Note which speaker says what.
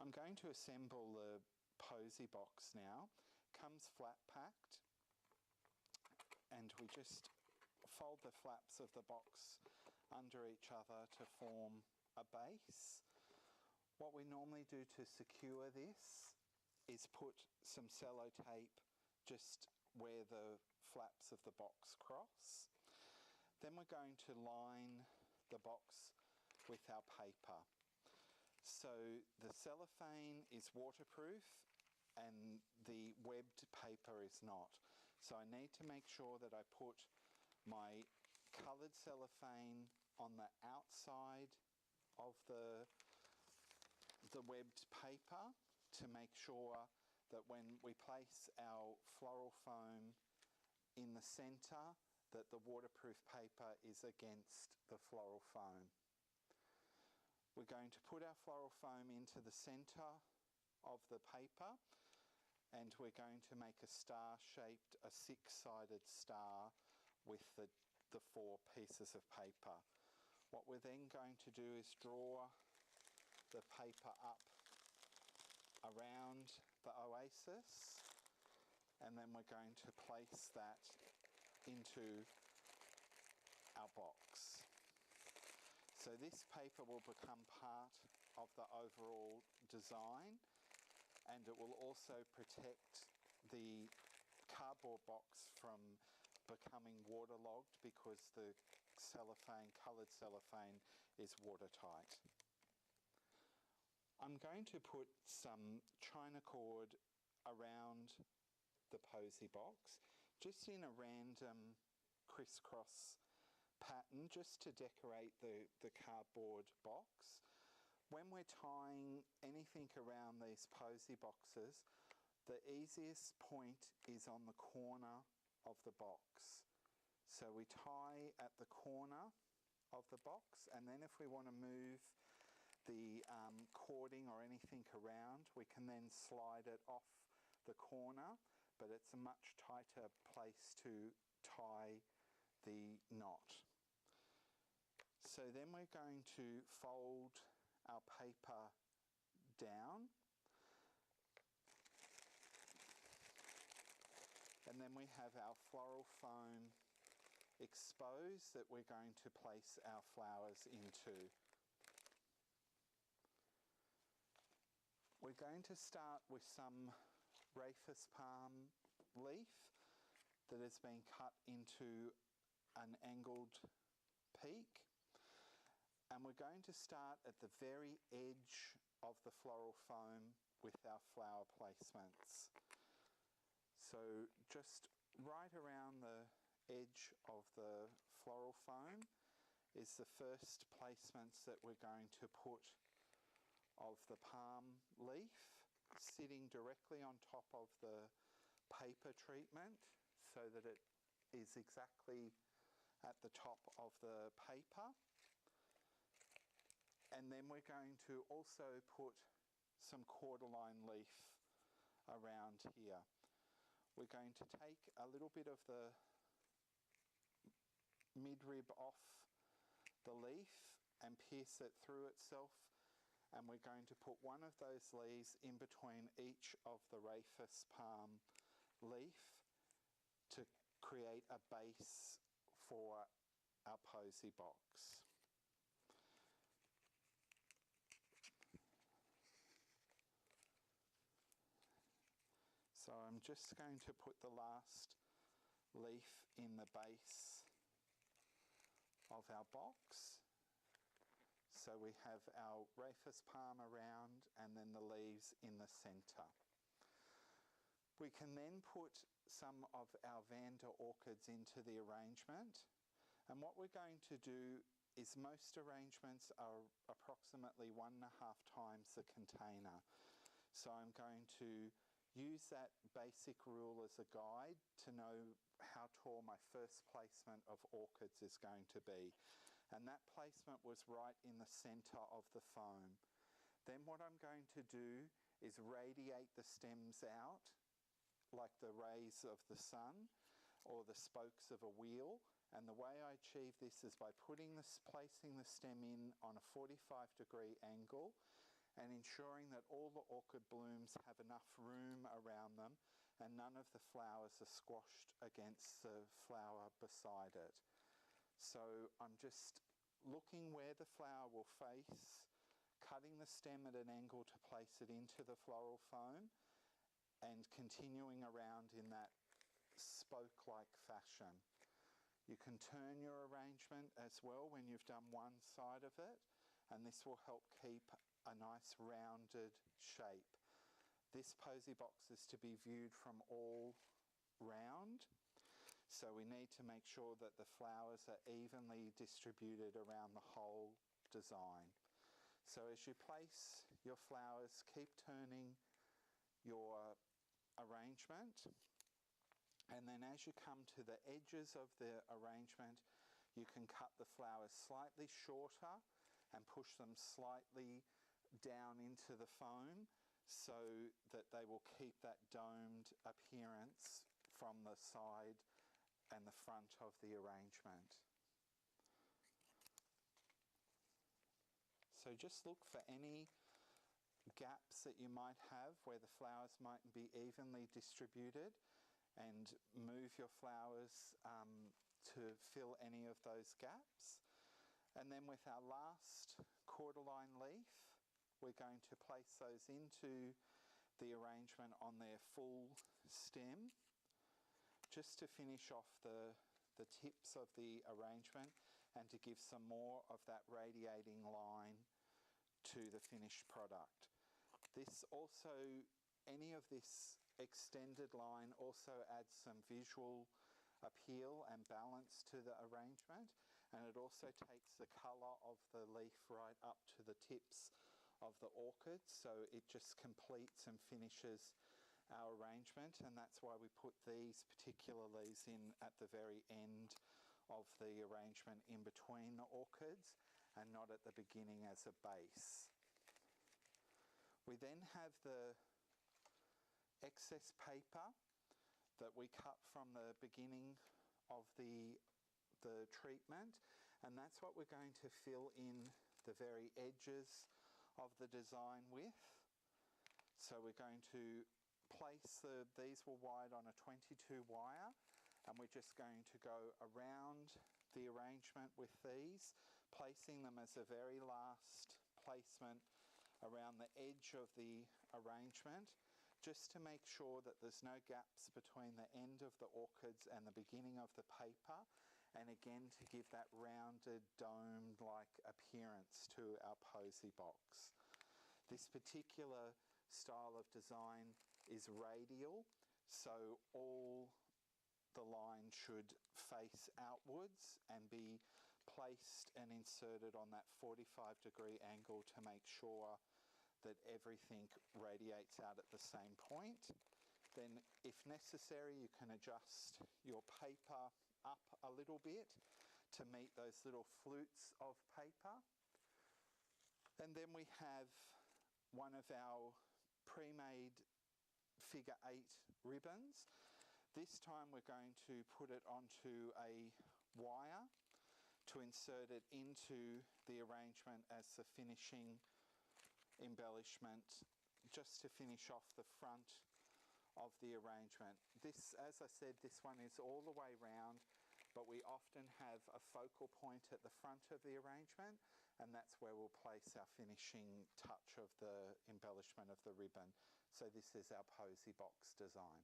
Speaker 1: I'm going to assemble the Posy box now. Comes flat packed, and we just fold the flaps of the box under each other to form a base. What we normally do to secure this is put some sellotape just where the flaps of the box cross. Then we're going to line the box with our paper. So the cellophane is waterproof and the webbed paper is not. So I need to make sure that I put my coloured cellophane on the outside of the webbed paper to make sure that when we place our floral foam in the centre, that the waterproof paper is against the floral foam. We're going to put our floral foam into the centre of the paper, and we're going to make a star-shaped, a six-sided star with the 4 pieces of paper. What we're then going to do is draw the paper up around the oasis, and then we're going to place that into our box. So this paper will become part of the overall design, and it will also protect the cardboard box from becoming waterlogged because the cellophane, coloured cellophane, is watertight. I'm going to put some China cord around the Posy box, just in a random crisscross pattern, just to decorate the cardboard box. When we're tying anything around these Posy boxes, the easiest point is on the corner of the box. So we tie at the corner of the box, and then if we want to move the cording or anything around, we can then slide it off the corner, but it's a much tighter place to tie the knot. So then we're going to fold our paper down, and then we have our floral foam exposed that we're going to place our flowers into. We're going to start with some Rhapis palm leaf that has been cut into an angled peak, and we're going to start at the very edge of the floral foam with our flower placements. So just right around the edge of the floral foam is the first placements that we're going to put of the palm leaf, sitting directly on top of the paper treatment so that it is exactly at the top of the paper. And then we're going to also put some cordyline leaf around here. We're going to take a little bit of the midrib off the leaf and pierce it through itself, and we're going to put one of those leaves in between each of the Rhapis palm leaf to create a base for our Posy box. So I'm just going to put the last leaf in the base of our box. So we have our Rhapis palm around and then the leaves in the centre. We can then put some of our Vanda orchids into the arrangement, and what we're going to do is most arrangements are approximately 1.5 times the container. So I'm going to use that basic rule as a guide to know how tall my first placement of orchids is going to be. And that placement was right in the centre of the foam. Then what I'm going to do is radiate the stems out like the rays of the sun or the spokes of a wheel. And the way I achieve this is by placing the stem in on a 45-degree angle and ensuring that all the orchid blooms have enough room around them and none of the flowers are squashed against the flower beside it. So I'm just looking where the flower will face, cutting the stem at an angle to place it into the floral foam, and continuing around in that spoke-like fashion. You can turn your arrangement as well when you've done one side of it, and this will help keep a nice rounded shape. This posy box is to be viewed from all round, so we need to make sure that the flowers are evenly distributed around the whole design. So as you place your flowers, keep turning your arrangement, and then as you come to the edges of the arrangement, you can cut the flowers slightly shorter and push them slightly down into the foam so that they will keep that domed appearance from the side and the front of the arrangement. So just look for any gaps that you might have where the flowers might be evenly distributed, and move your flowers to fill any of those gaps. And then with our last quarter-line leaf, we're going to place those into the arrangement on their full stem, just to finish off the tips of the arrangement and to give some more of that radiating line to the finished product. This also, any of this extended line also adds some visual appeal and balance to the arrangement, and it also takes the colour of the leaf right up to the tips of the orchids, so it just completes and finishes our arrangement, and that's why we put these particular leaves in at the very end of the arrangement in between the orchids and not at the beginning as a base. We then have the excess paper that we cut from the beginning of the treatment, and that's what we're going to fill in the very edges of the design with. So we're going to place these were wired on a 22 wire, and we're just going to go around the arrangement with these, placing them as a very last placement around the edge of the arrangement, just to make sure that there's no gaps between the end of the orchids and the beginning of the paper, and again to give that rounded dome-like appearance to our posy box. This particular style of design is radial, so all the line should face outwards and be placed and inserted on that 45-degree angle to make sure that everything radiates out at the same point. Then, if necessary, you can adjust your paper up a little bit to meet those little flutes of paper. And then we have one of our pre-made figure 8 ribbons. This time we're going to put it onto a wire to insert it into the arrangement as the finishing embellishment, just to finish off the front of the arrangement. This, as I said, this one is all the way round, but we often have a focal point at the front of the arrangement, and that's where we'll place our finishing touch of the embellishment of the ribbon. So this is our posy box design.